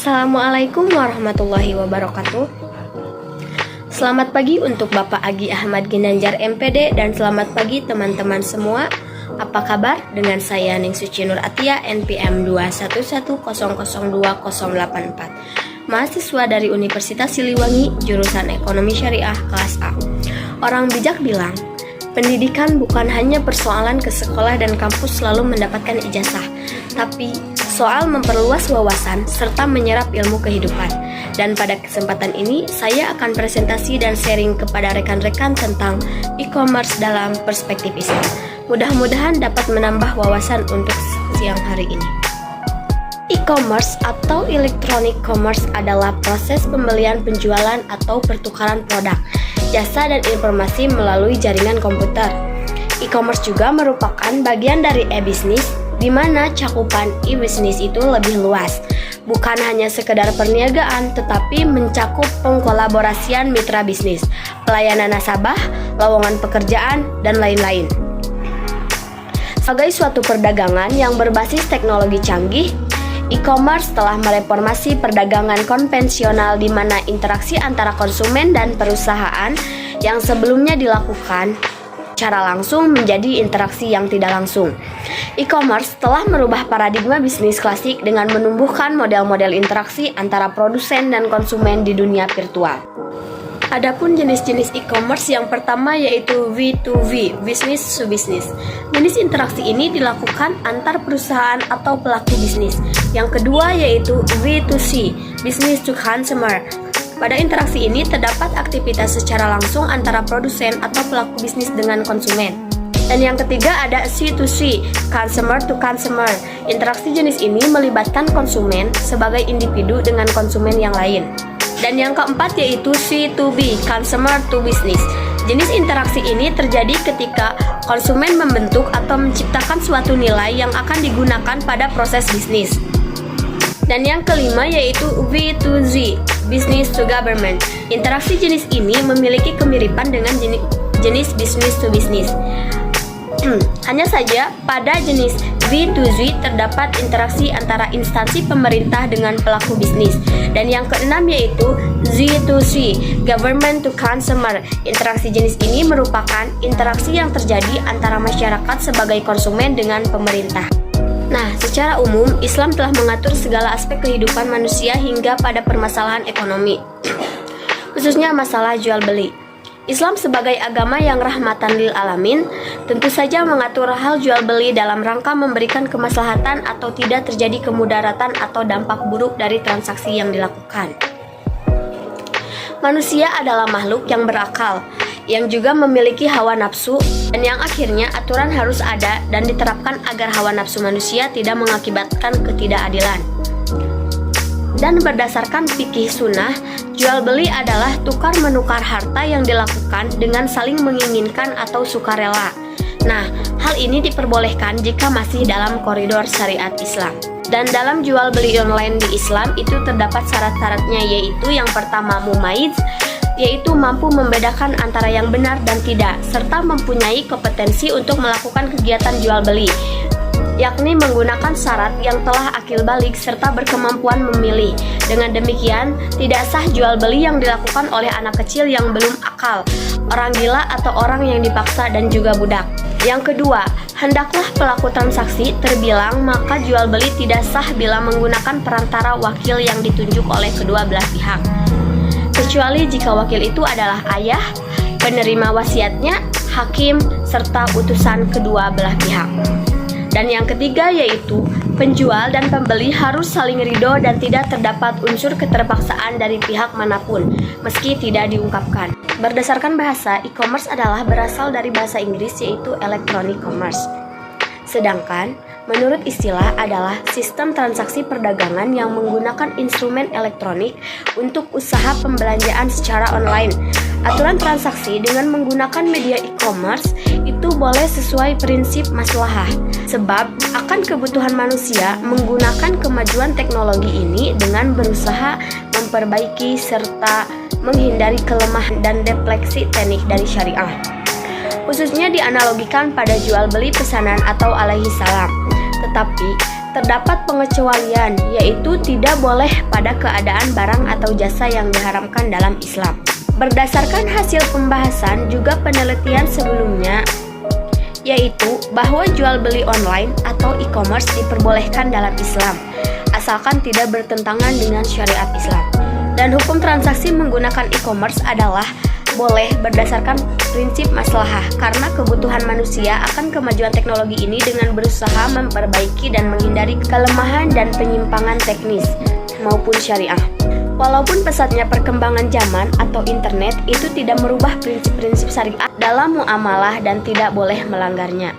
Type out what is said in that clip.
Assalamualaikum warahmatullahi wabarakatuh. Selamat pagi untuk Bapak Agi Ahmad Ginanjar MPD dan selamat pagi teman-teman semua. Apa kabar? Dengan saya Ning Suci Nur Atia NPM 211002084, mahasiswa dari Universitas Siliwangi, jurusan Ekonomi Syariah kelas A. Orang bijak bilang, pendidikan bukan hanya persoalan ke sekolah dan kampus selalu mendapatkan ijazah, tapi soal memperluas wawasan serta menyerap ilmu kehidupan. Dan pada kesempatan ini, saya akan presentasi dan sharing kepada rekan-rekan tentang e-commerce dalam perspektif Islam. Mudah-mudahan dapat menambah wawasan untuk siang hari ini. E-commerce atau electronic commerce adalah proses pembelian, penjualan, atau pertukaran produk, jasa, dan informasi melalui jaringan komputer. E-commerce juga merupakan bagian dari e-business, di mana cakupan e-business itu lebih luas, bukan hanya sekedar perniagaan, tetapi mencakup pengkolaborasian mitra bisnis, pelayanan nasabah, lowongan pekerjaan, dan lain-lain. Sebagai suatu perdagangan yang berbasis teknologi canggih, e-commerce telah mereformasi perdagangan konvensional di mana interaksi antara konsumen dan perusahaan yang sebelumnya dilakukan secara langsung menjadi interaksi yang tidak langsung. E-commerce telah merubah paradigma bisnis klasik dengan menumbuhkan model-model interaksi antara produsen dan konsumen di dunia virtual. Adapun jenis-jenis e-commerce yang pertama yaitu V2V, business to business. Jenis interaksi ini dilakukan antar perusahaan atau pelaku bisnis. Yang kedua yaitu V2C, business to consumer. Pada interaksi ini terdapat aktivitas secara langsung antara produsen atau pelaku bisnis dengan konsumen. Dan yang ketiga ada C2C, consumer to consumer. Interaksi jenis ini melibatkan konsumen sebagai individu dengan konsumen yang lain. Dan yang keempat yaitu C2B, consumer to business. Jenis interaksi ini terjadi ketika konsumen membentuk atau menciptakan suatu nilai yang akan digunakan pada proses bisnis. Dan yang kelima yaitu V2Z, business to government. Interaksi jenis ini memiliki kemiripan dengan jenis business to business. Hanya saja pada jenis V2Z terdapat interaksi antara instansi pemerintah dengan pelaku bisnis. Dan yang keenam yaitu Z2C, government to consumer. Interaksi jenis ini merupakan interaksi yang terjadi antara masyarakat sebagai konsumen dengan pemerintah. Nah, secara umum, Islam telah mengatur segala aspek kehidupan manusia hingga pada permasalahan ekonomi, khususnya masalah jual beli. Islam sebagai agama yang rahmatan lil alamin, tentu saja mengatur hal jual beli dalam rangka memberikan kemaslahatan atau tidak terjadi kemudaratan atau dampak buruk dari transaksi yang dilakukan. Manusia adalah makhluk yang berakal, yang juga memiliki hawa nafsu, dan yang akhirnya aturan harus ada dan diterapkan agar hawa nafsu manusia tidak mengakibatkan ketidakadilan. Dan berdasarkan fikih sunnah, jual beli adalah tukar-menukar harta yang dilakukan dengan saling menginginkan atau sukarela. Nah, hal ini diperbolehkan jika masih dalam koridor syariat Islam. Dan dalam jual beli online di Islam itu terdapat syarat-syaratnya, yaitu yang pertama mumayyiz, yaitu mampu membedakan antara yang benar dan tidak, serta mempunyai kompetensi untuk melakukan kegiatan jual beli, yakni menggunakan syarat yang telah akil balik serta berkemampuan memilih. Dengan demikian, tidak sah jual beli yang dilakukan oleh anak kecil yang belum akal, orang gila atau orang yang dipaksa dan juga budak. Yang kedua, hendaklah pelaku transaksi terbilang, maka jual beli tidak sah bila menggunakan perantara wakil yang ditunjuk oleh kedua belah pihak, kecuali jika wakil itu adalah ayah, penerima wasiatnya, hakim, serta utusan kedua belah pihak. Dan yang ketiga yaitu penjual dan pembeli harus saling ridho dan tidak terdapat unsur keterpaksaan dari pihak manapun, meski tidak diungkapkan. Berdasarkan bahasa, e-commerce adalah berasal dari bahasa Inggris yaitu electronic commerce. Sedangkan menurut istilah adalah sistem transaksi perdagangan yang menggunakan instrumen elektronik untuk usaha pembelanjaan secara online. Aturan transaksi dengan menggunakan media e-commerce itu boleh sesuai prinsip maslahah, sebab akan kebutuhan manusia menggunakan kemajuan teknologi ini dengan berusaha memperbaiki serta menghindari kelemahan dan defleksi teknik dari syariah. Khususnya dianalogikan pada jual beli pesanan atau alaihi salam. Tetapi Terdapat pengecualian, yaitu tidak boleh pada keadaan barang atau jasa yang diharamkan dalam Islam. Berdasarkan hasil pembahasan juga penelitian sebelumnya, yaitu bahwa jual beli online atau e-commerce diperbolehkan dalam Islam, asalkan tidak bertentangan dengan syariat Islam. Dan hukum transaksi menggunakan e-commerce adalah boleh berdasarkan prinsip maslahah, karena kebutuhan manusia akan kemajuan teknologi ini dengan berusaha memperbaiki dan menghindari kelemahan dan penyimpangan teknis maupun syariah. Walaupun pesatnya perkembangan zaman atau internet itu tidak merubah prinsip-prinsip syariat dalam muamalah dan tidak boleh melanggarnya.